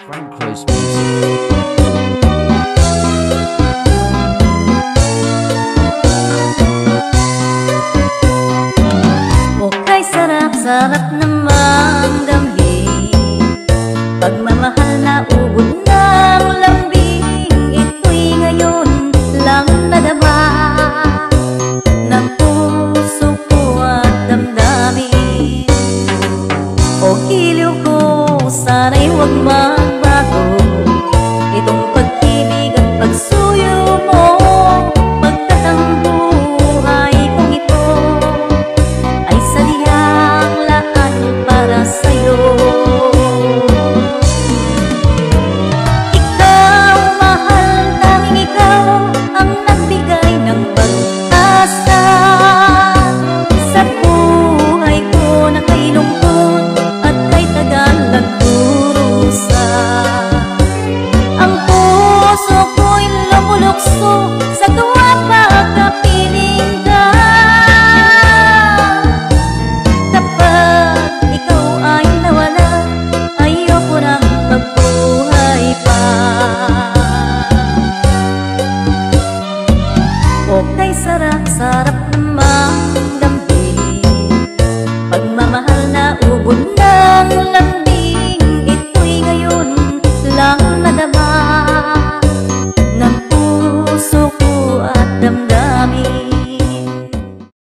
Frank Cruz Music. Okay, sarap-sarap namang damhin, pagmamahal na ubod ng lambing. Ito'y ngayon lang nadama ng puso ko at damdamin. O giliw ko, sana'y huwag magbago itong pag-ibig at pagsuyo mo.